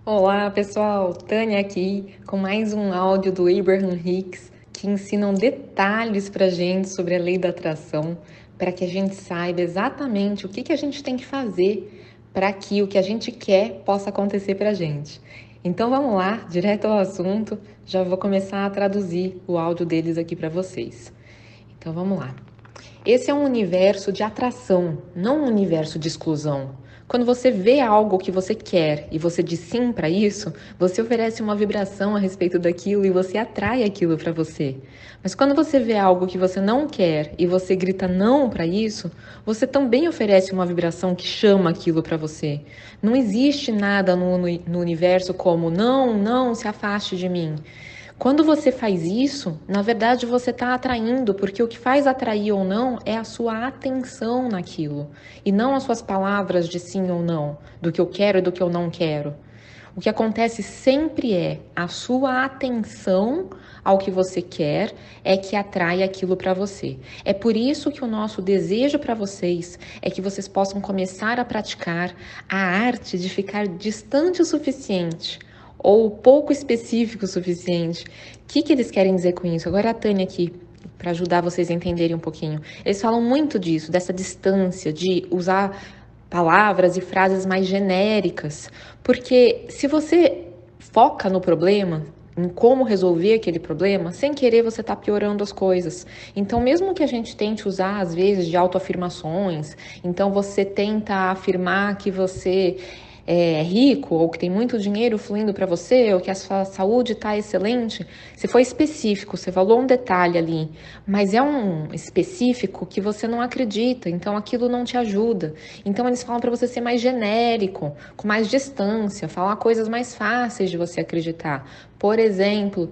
Olá, pessoal! Tânia aqui com mais um áudio do Abraham Hicks que ensinam detalhes para a gente sobre a lei da atração, para que a gente saiba exatamente o que a gente tem que fazer para que o que a gente quer possa acontecer para a gente. Então vamos lá, direto ao assunto. Já vou começar a traduzir o áudio deles aqui para vocês. Então vamos lá. Esse é um universo de atração, não um universo de exclusão. Quando você vê algo que você quer e você diz sim para isso, você oferece uma vibração a respeito daquilo e você atrai aquilo para você. Mas quando você vê algo que você não quer e você grita não para isso, você também oferece uma vibração que chama aquilo para você. Não existe nada no universo como não, não, se afaste de mim. Quando você faz isso, na verdade você está atraindo, porque o que faz atrair ou não é a sua atenção naquilo, e não as suas palavras de sim ou não, do que eu quero e do que eu não quero. O que acontece sempre é a sua atenção ao que você quer é que atrai aquilo para você. É por isso que o nosso desejo para vocês é que vocês possam começar a praticar a arte de ficar distante o suficiente ou pouco específico o suficiente. O que eles querem dizer com isso? Agora a Tânia aqui, para ajudar vocês a entenderem um pouquinho. Eles falam muito disso, dessa distância, de usar palavras e frases mais genéricas, porque se você foca no problema, em como resolver aquele problema, sem querer você está piorando as coisas. Então, mesmo que a gente tente usar, às vezes, de autoafirmações, então você tenta afirmar que você é rico ou que tem muito dinheiro fluindo para você ou que a sua saúde está excelente, você foi específico, você falou um detalhe ali, mas é um específico que você não acredita, então aquilo não te ajuda. Então eles falam para você ser mais genérico, com mais distância, falar coisas mais fáceis de você acreditar. Por exemplo,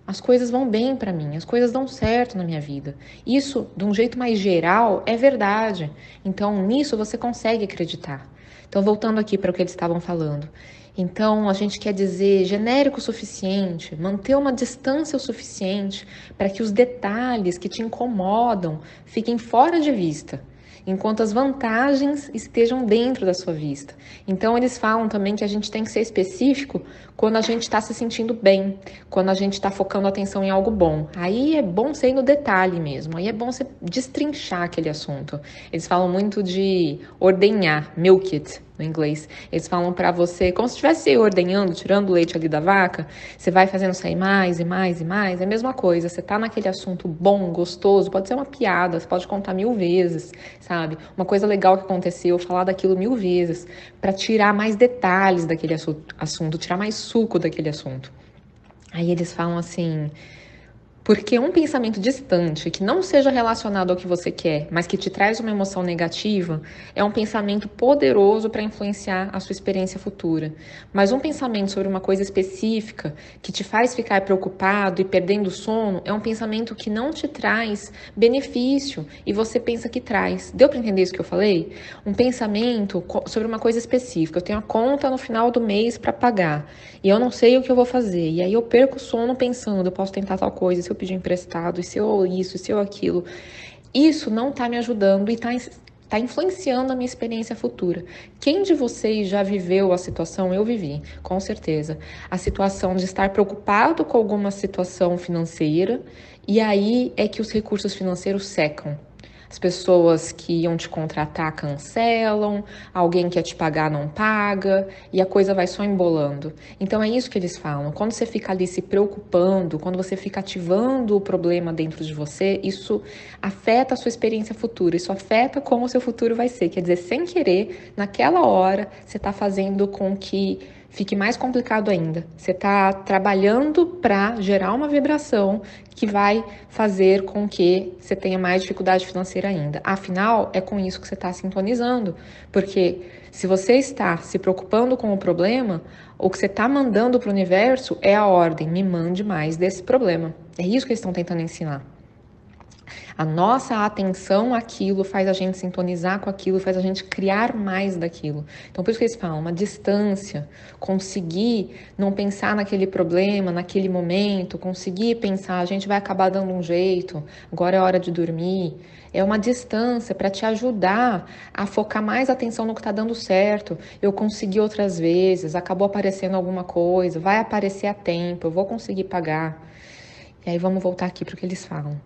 as coisas vão bem para mim, as coisas dão certo na minha vida. Isso, de um jeito mais geral, é verdade. Então, nisso você consegue acreditar. Então, voltando aqui para o que eles estavam falando. Então, a gente quer dizer genérico o suficiente, manter uma distância o suficiente para que os detalhes que te incomodam fiquem fora de vista, enquanto as vantagens estejam dentro da sua vista. Então, eles falam também que a gente tem que ser específico quando a gente está se sentindo bem, quando a gente está focando a atenção em algo bom. Aí é bom ser no detalhe mesmo, aí é bom você destrinchar aquele assunto. Eles falam muito de ordenhar, milk it, no inglês. Eles falam para você, como se estivesse ordenhando, tirando o leite ali da vaca, você vai fazendo sair mais e mais e mais, é a mesma coisa, você tá naquele assunto bom, gostoso, pode ser uma piada, você pode contar 1000 vezes, sabe? Uma coisa legal que aconteceu, falar daquilo 1000 vezes, para tirar mais detalhes daquele assunto, tirar mais suco daquele assunto. Aí eles falam assim, porque um pensamento distante, que não seja relacionado ao que você quer, mas que te traz uma emoção negativa, é um pensamento poderoso para influenciar a sua experiência futura. Mas um pensamento sobre uma coisa específica, que te faz ficar preocupado e perdendo sono, é um pensamento que não te traz benefício e você pensa que traz. Deu para entender isso que eu falei? Um pensamento sobre uma coisa específica. Eu tenho a conta no final do mês para pagar e eu não sei o que eu vou fazer. E aí eu perco o sono pensando, eu posso tentar tal coisa, se eu pedir emprestado, e se eu isso, e se eu aquilo. Isso não está me ajudando e está influenciando a minha experiência futura. Quem de vocês já viveu a situação? Eu vivi, com certeza. A situação de estar preocupado com alguma situação financeira e aí é que os recursos financeiros secam. As pessoas que iam te contratar cancelam, alguém que ia te pagar não paga, e a coisa vai só embolando. Então é isso que eles falam. Quando você fica ali se preocupando, quando você fica ativando o problema dentro de você, isso afeta a sua experiência futura, isso afeta como o seu futuro vai ser. Quer dizer, sem querer, naquela hora, você está fazendo com que fique mais complicado ainda. Você está trabalhando para gerar uma vibração que vai fazer com que você tenha mais dificuldade financeira ainda. Afinal, é com isso que você está sintonizando, porque se você está se preocupando com o problema, o que você está mandando para o universo é a ordem, me mande mais desse problema. É isso que eles estão tentando ensinar. A nossa atenção àquilo faz a gente sintonizar com aquilo, faz a gente criar mais daquilo. Então, por isso que eles falam, uma distância, conseguir não pensar naquele problema, naquele momento, conseguir pensar, a gente vai acabar dando um jeito, agora é hora de dormir. É uma distância para te ajudar a focar mais atenção no que está dando certo. Eu consegui outras vezes, acabou aparecendo alguma coisa, vai aparecer a tempo, eu vou conseguir pagar. E aí vamos voltar aqui para o que eles falam.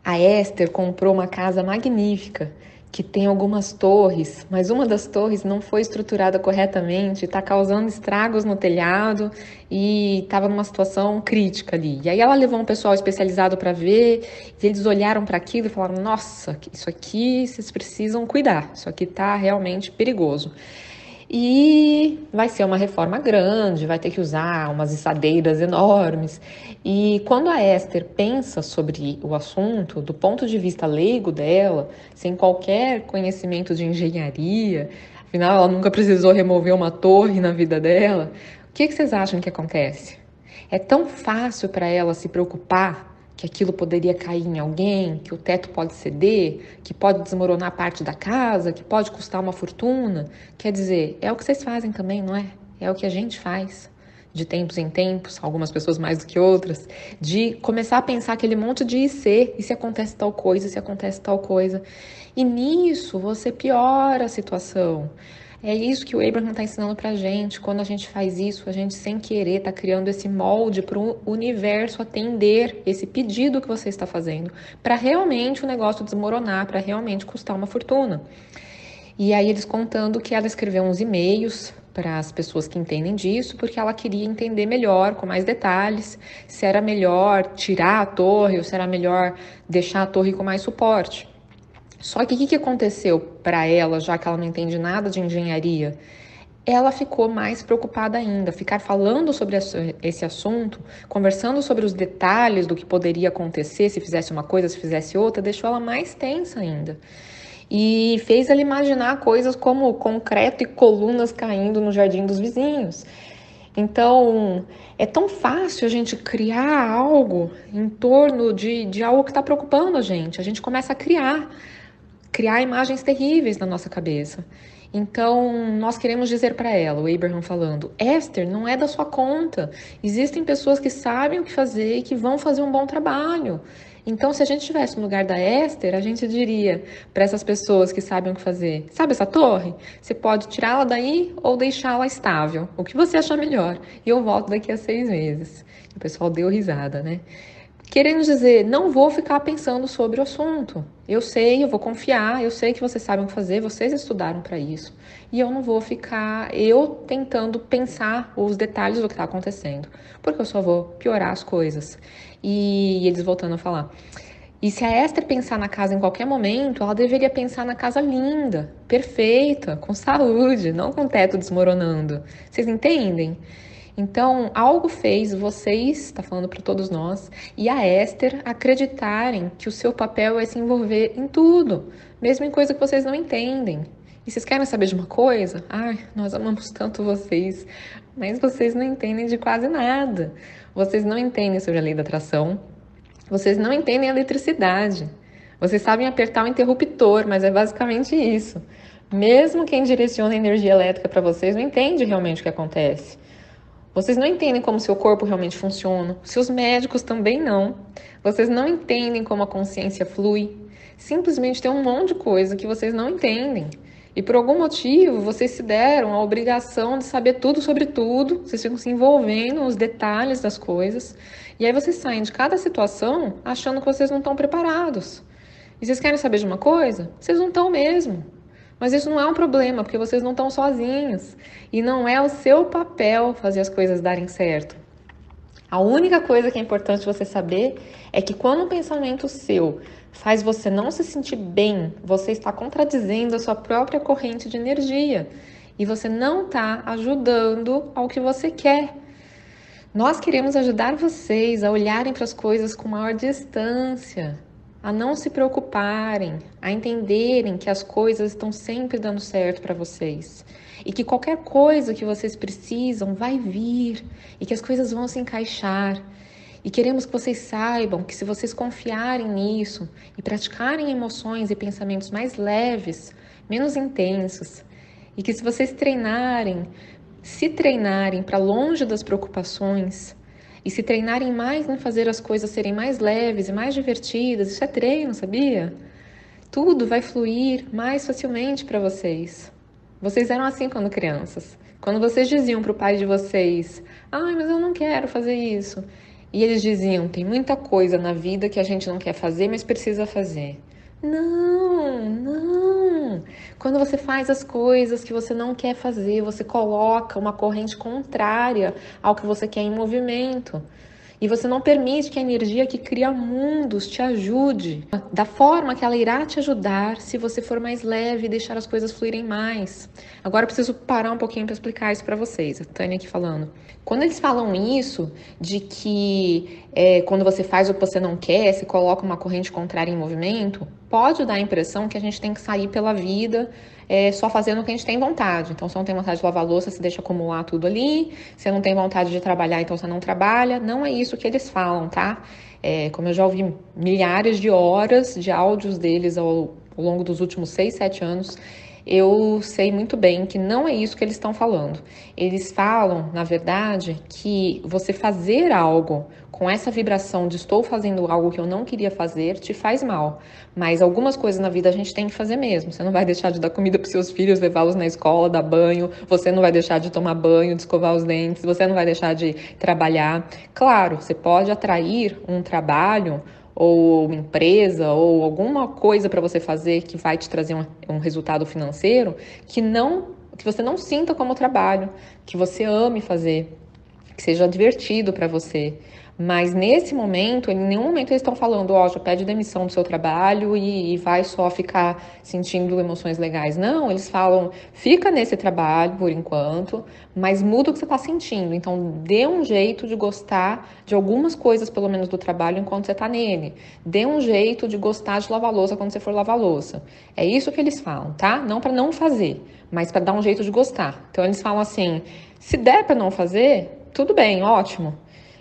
A Esther comprou uma casa magnífica, que tem algumas torres, mas uma das torres não foi estruturada corretamente, está causando estragos no telhado e estava numa situação crítica ali. E aí ela levou um pessoal especializado para ver, e eles olharam para aquilo e falaram: nossa, isso aqui vocês precisam cuidar, isso aqui está realmente perigoso. E vai ser uma reforma grande, vai ter que usar umas essadeiras enormes. E quando a Esther pensa sobre o assunto, do ponto de vista leigo dela, sem qualquer conhecimento de engenharia, afinal ela nunca precisou remover uma torre na vida dela, o que vocês acham que acontece? É tão fácil para ela se preocupar que aquilo poderia cair em alguém, que o teto pode ceder, que pode desmoronar parte da casa, que pode custar uma fortuna. Quer dizer, é o que vocês fazem também, não é? É o que a gente faz, de tempos em tempos, algumas pessoas mais do que outras, de começar a pensar aquele monte de e se acontece tal coisa, e se acontece tal coisa. E nisso você piora a situação. É isso que o Abraham está ensinando para a gente. Quando a gente faz isso, a gente sem querer está criando esse molde para o universo atender esse pedido que você está fazendo, para realmente o negócio desmoronar, para realmente custar uma fortuna. E aí eles contando que ela escreveu uns e-mails para as pessoas que entendem disso, porque ela queria entender melhor, com mais detalhes, se era melhor tirar a torre ou se era melhor deixar a torre com mais suporte. Só que o que aconteceu para ela, já que ela não entende nada de engenharia? Ela ficou mais preocupada ainda. Ficar falando sobre esse assunto, conversando sobre os detalhes do que poderia acontecer se fizesse uma coisa, se fizesse outra, deixou ela mais tensa ainda. E fez ela imaginar coisas como concreto e colunas caindo no jardim dos vizinhos. Então, é tão fácil a gente criar algo em torno de algo que está preocupando a gente. A gente começa a criar imagens terríveis na nossa cabeça. Então, nós queremos dizer para ela, o Abraham falando, Esther, não é da sua conta. Existem pessoas que sabem o que fazer e que vão fazer um bom trabalho. Então, se a gente estivesse no lugar da Esther, a gente diria para essas pessoas que sabem o que fazer, sabe essa torre? Você pode tirá-la daí ou deixá-la estável. O que você achar melhor? E eu volto daqui a 6 meses. O pessoal deu risada, né? Querendo dizer, não vou ficar pensando sobre o assunto. Eu sei, eu vou confiar, eu sei que vocês sabem o que fazer, vocês estudaram para isso. E eu não vou ficar tentando pensar os detalhes do que está acontecendo, porque eu só vou piorar as coisas. E eles voltando a falar. E se a Esther pensar na casa em qualquer momento, ela deveria pensar na casa linda, perfeita, com saúde, não com o teto desmoronando. Vocês entendem? Então, algo fez vocês, está falando para todos nós, e a Esther acreditarem que o seu papel é se envolver em tudo, mesmo em coisa que vocês não entendem. E vocês querem saber de uma coisa? Ai, nós amamos tanto vocês, mas vocês não entendem de quase nada. Vocês não entendem sobre a lei da atração, vocês não entendem a eletricidade. Vocês sabem apertar o interruptor, mas é basicamente isso. Mesmo quem direciona a energia elétrica para vocês não entende realmente o que acontece. Vocês não entendem como seu corpo realmente funciona. Seus médicos também não. Vocês não entendem como a consciência flui. Simplesmente tem um monte de coisa que vocês não entendem. E por algum motivo, vocês se deram a obrigação de saber tudo sobre tudo. Vocês ficam se envolvendo nos detalhes das coisas. E aí vocês saem de cada situação achando que vocês não estão preparados. E vocês querem saber de uma coisa? Vocês não estão mesmo. Mas isso não é um problema, porque vocês não estão sozinhos. E não é o seu papel fazer as coisas darem certo. A única coisa que é importante você saber é que quando um pensamento seu faz você não se sentir bem, você está contradizendo a sua própria corrente de energia. E você não está ajudando ao que você quer. Nós queremos ajudar vocês a olharem para as coisas com maior distância, a não se preocuparem, a entenderem que as coisas estão sempre dando certo para vocês e que qualquer coisa que vocês precisam vai vir e que as coisas vão se encaixar E queremos que vocês saibam que se vocês confiarem nisso e praticarem emoções e pensamentos mais leves, menos intensos, e que se vocês se treinarem para longe das preocupações e se treinarem mais em fazer as coisas serem mais leves e mais divertidas, isso é treino, sabia? Tudo vai fluir mais facilmente para vocês. Vocês eram assim quando crianças. Quando vocês diziam para o pai de vocês: "Ai, mas eu não quero fazer isso". E eles diziam: "Tem muita coisa na vida que a gente não quer fazer, mas precisa fazer". Não, não. Quando você faz as coisas que você não quer fazer, você coloca uma corrente contrária ao que você quer em movimento. E você não permite que a energia que cria mundos te ajude da forma que ela irá te ajudar se você for mais leve e deixar as coisas fluírem mais. Agora eu preciso parar um pouquinho para explicar isso para vocês. A Tânia aqui falando. Quando eles falam isso, de que quando você faz o que você não quer, se coloca uma corrente contrária em movimento, pode dar a impressão que a gente tem que sair pela vida só fazendo o que a gente tem vontade. Então, se não tem vontade de lavar a louça, você deixa acumular tudo ali. Se não tem vontade de trabalhar, então você não trabalha. Não é isso que eles falam, tá? Como eu já ouvi milhares de horas de áudios deles ao longo dos últimos 6, 7 anos, eu sei muito bem que não é isso que eles estão falando. Eles falam, na verdade, que você fazer algo com essa vibração de estou fazendo algo que eu não queria fazer te faz mal. Mas algumas coisas na vida a gente tem que fazer mesmo. Você não vai deixar de dar comida para seus filhos, levá-los na escola, dar banho. Você não vai deixar de tomar banho, de escovar os dentes. Você não vai deixar de trabalhar. Claro, você pode atrair um trabalho ou uma empresa, ou alguma coisa para você fazer que vai te trazer um resultado financeiro que você não sinta como trabalho, que você ame fazer, que seja divertido para você. Mas nesse momento, em nenhum momento eles estão falando, ó, já pede demissão do seu trabalho e vai só ficar sentindo emoções legais. Não, eles falam, fica nesse trabalho por enquanto, mas muda o que você está sentindo. Então, dê um jeito de gostar de algumas coisas, pelo menos, do trabalho enquanto você está nele. Dê um jeito de gostar de lavar louça quando você for lavar louça. É isso que eles falam, tá? Não para não fazer, mas para dar um jeito de gostar. Então, eles falam assim, se der para não fazer, tudo bem, ótimo.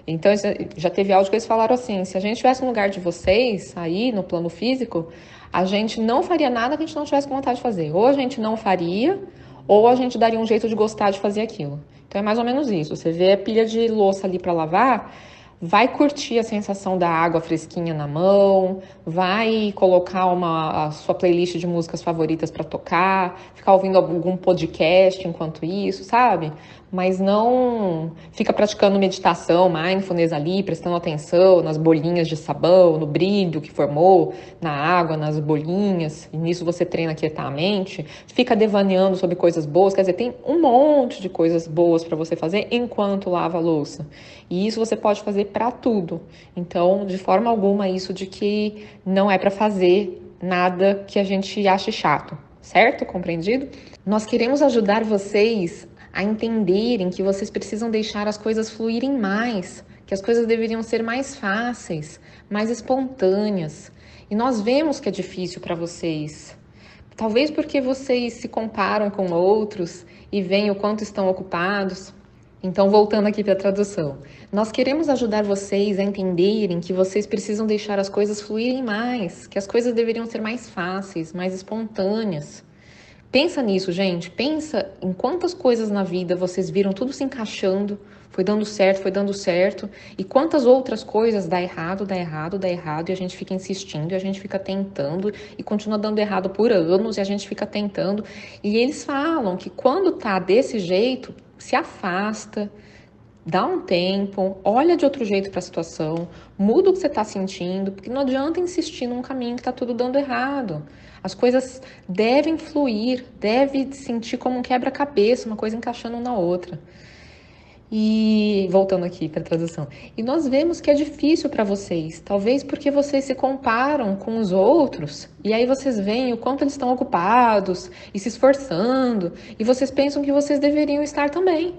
Então, já teve áudio que eles falaram assim, se a gente estivesse no lugar de vocês, aí, no plano físico, a gente não faria nada que a gente não tivesse vontade de fazer. Ou a gente não faria, ou a gente daria um jeito de gostar de fazer aquilo. Então, é mais ou menos isso. Você vê a pilha de louça ali para lavar, vai curtir a sensação da água fresquinha na mão, vai colocar a sua playlist de músicas favoritas para tocar, ficar ouvindo algum podcast enquanto isso, sabe? Mas não fica praticando meditação, mindfulness ali, prestando atenção nas bolinhas de sabão, no brilho que formou na água, nas bolinhas, e nisso você treina a quietar a mente, fica devaneando sobre coisas boas, quer dizer, tem um monte de coisas boas para você fazer enquanto lava a louça. E isso você pode fazer para tudo. Então, de forma alguma, isso de que não é para fazer nada que a gente ache chato, certo? Compreendido? Nós queremos ajudar vocês a entenderem que vocês precisam deixar as coisas fluírem mais, que as coisas deveriam ser mais fáceis, mais espontâneas. E nós vemos que é difícil para vocês. Talvez porque vocês se comparam com outros e veem o quanto estão ocupados. Então, voltando aqui para a tradução. Nós queremos ajudar vocês a entenderem que vocês precisam deixar as coisas fluírem mais, que as coisas deveriam ser mais fáceis, mais espontâneas. Pensa nisso, gente. Pensa em quantas coisas na vida vocês viram tudo se encaixando, foi dando certo, e quantas outras coisas dá errado, dá errado, dá errado, e a gente fica insistindo, e a gente fica tentando, e continua dando errado por anos, e a gente fica tentando. E eles falam que quando tá desse jeito, se afasta, dá um tempo, olha de outro jeito para a situação, muda o que você está sentindo, porque não adianta insistir num caminho que está tudo dando errado. As coisas devem fluir, deve sentir como um quebra-cabeça, uma coisa encaixando uma na outra. E voltando aqui para a tradução. E nós vemos que é difícil para vocês, talvez porque vocês se comparam com os outros, e aí vocês veem o quanto eles estão ocupados e se esforçando, e vocês pensam que vocês deveriam estar também.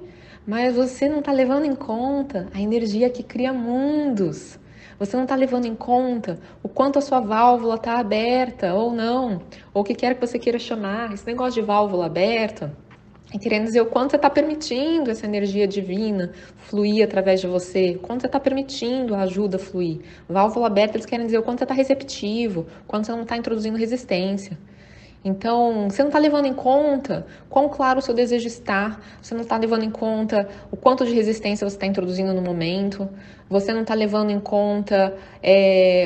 Mas você não está levando em conta a energia que cria mundos. Você não está levando em conta o quanto a sua válvula está aberta ou não, ou o que quer que você queira chamar. Esse negócio de válvula aberta É querendo dizer o quanto você está permitindo essa energia divina fluir através de você, o quanto você está permitindo a ajuda fluir. Válvula aberta, eles querem dizer o quanto você está receptivo, o quanto você não está introduzindo resistência. Então, você não está levando em conta quão claro o seu desejo está, você não está levando em conta o quanto de resistência você está introduzindo no momento, você não está levando em conta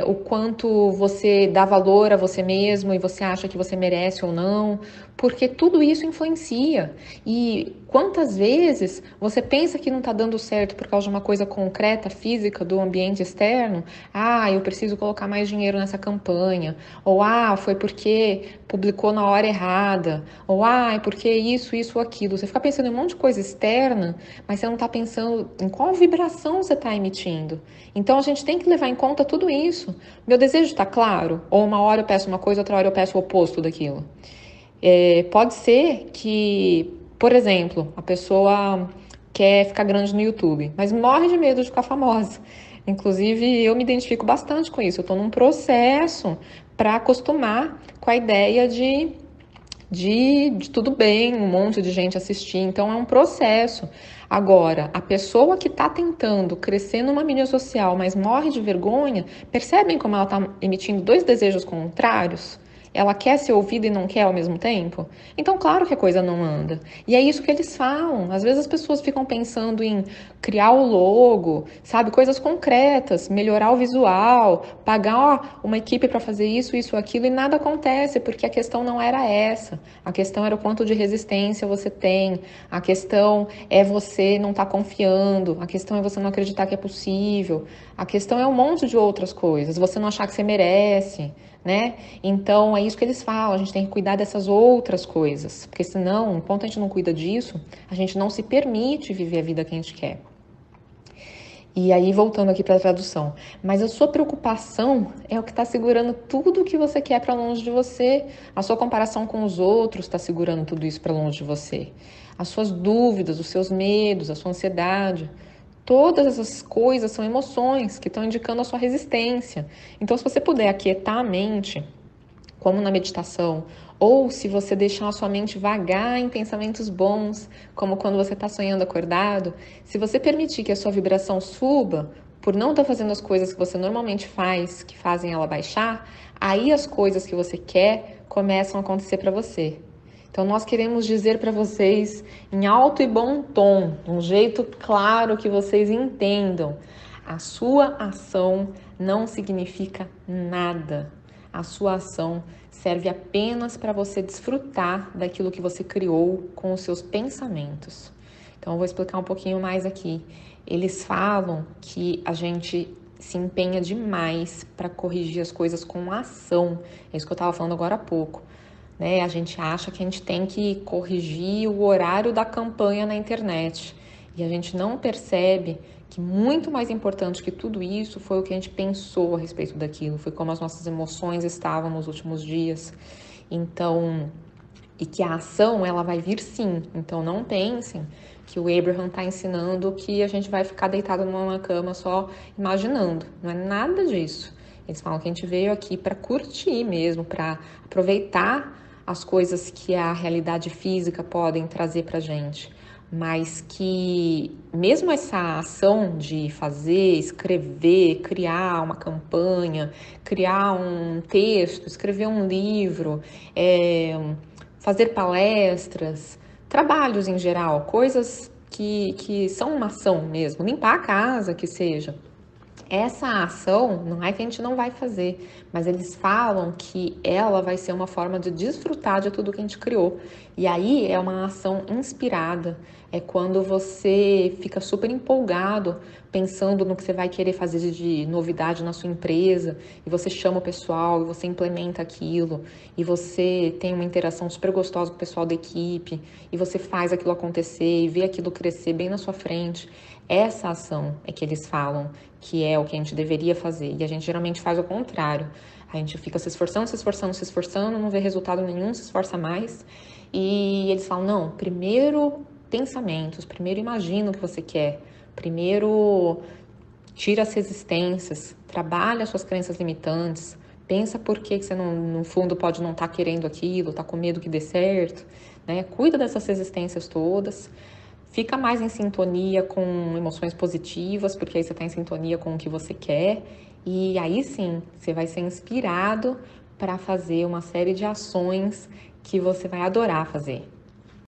o quanto você dá valor a você mesmo e você acha que você merece ou não, porque tudo isso influencia. E quantas vezes você pensa que não está dando certo por causa de uma coisa concreta, física, do ambiente externo? Ah, eu preciso colocar mais dinheiro nessa campanha. Ou, foi porque publicou na hora errada. Ou, é porque isso, aquilo. Você fica pensando em um monte de coisa externa, mas você não está pensando em qual vibração você está emitindo. Então, a gente tem que levar em conta tudo isso. Meu desejo está claro? Ou uma hora eu peço uma coisa, outra hora eu peço o oposto daquilo. Pode ser que, por exemplo, a pessoa quer ficar grande no YouTube, mas morre de medo de ficar famosa. Inclusive, eu me identifico bastante com isso. Eu estou num processo para acostumar com a ideia de tudo bem, um monte de gente assistir. Então, é um processo. Agora, a pessoa que está tentando crescer numa mídia social, mas morre de vergonha, percebem como ela está emitindo dois desejos contrários? Ela quer ser ouvida e não quer ao mesmo tempo? Então, claro que a coisa não anda. E é isso que eles falam. Às vezes as pessoas ficam pensando em criar o logo, sabe? Coisas concretas, melhorar o visual, pagar uma equipe para fazer isso, aquilo, e nada acontece, porque a questão não era essa. A questão era o quanto de resistência você tem. A questão é você não estar confiando. A questão é você não acreditar que é possível. A questão é um monte de outras coisas. Você não achar que você merece, né? Então, é isso que eles falam, a gente tem que cuidar dessas outras coisas, porque senão, enquanto a gente não cuida disso, a gente não se permite viver a vida que a gente quer. E aí, voltando aqui para a tradução, mas a sua preocupação é o que está segurando tudo o que você quer para longe de você. A sua comparação com os outros está segurando tudo isso para longe de você. As suas dúvidas, os seus medos, a sua ansiedade. Todas essas coisas são emoções que estão indicando a sua resistência. Então, se você puder aquietar a mente, como na meditação, ou se você deixar a sua mente vagar em pensamentos bons, como quando você está sonhando acordado, se você permitir que a sua vibração suba, por não estar fazendo as coisas que você normalmente faz, que fazem ela baixar, aí as coisas que você quer começam a acontecer para você. Então, nós queremos dizer para vocês, em alto e bom tom, um jeito claro que vocês entendam, a sua ação não significa nada. A sua ação serve apenas para você desfrutar daquilo que você criou com os seus pensamentos. Então, eu vou explicar um pouquinho mais aqui. Eles falam que a gente se empenha demais para corrigir as coisas com ação. É isso que eu estava falando agora há pouco. Né? A gente acha que a gente tem que corrigir o horário da campanha na internet. E a gente não percebe que muito mais importante que tudo isso foi o que a gente pensou a respeito daquilo, foi como as nossas emoções estavam nos últimos dias. Então, e que a ação, ela vai vir sim. Então, não pensem que o Abraham está ensinando que a gente vai ficar deitado numa cama só imaginando. Não é nada disso. Eles falam que a gente veio aqui para curtir mesmo, para aproveitar as coisas que a realidade física podem trazer para a gente, mas que mesmo essa ação de fazer, escrever, criar uma campanha, criar um texto, escrever um livro, fazer palestras, trabalhos em geral, coisas que são uma ação mesmo, limpar a casa, que seja. Essa ação não é que a gente não vai fazer, mas eles falam que ela vai ser uma forma de desfrutar de tudo que a gente criou. E aí é uma ação inspirada, é quando você fica super empolgado pensando no que você vai querer fazer de novidade na sua empresa, e você chama o pessoal, e você implementa aquilo, e você tem uma interação super gostosa com o pessoal da equipe, e você faz aquilo acontecer, e vê aquilo crescer bem na sua frente. Essa ação é que eles falam que é o que a gente deveria fazer, e a gente geralmente faz o contrário. A gente fica se esforçando, se esforçando, se esforçando, não vê resultado nenhum, se esforça mais, e eles falam, não, primeiro pensamentos, primeiro imagina o que você quer, primeiro tira as resistências, trabalha as suas crenças limitantes, pensa por que você não, no fundo pode não estar querendo aquilo, tá com medo que dê certo, né? Cuida dessas resistências todas, fica mais em sintonia com emoções positivas, porque aí você está em sintonia com o que você quer, e aí sim, você vai ser inspirado para fazer uma série de ações que você vai adorar fazer.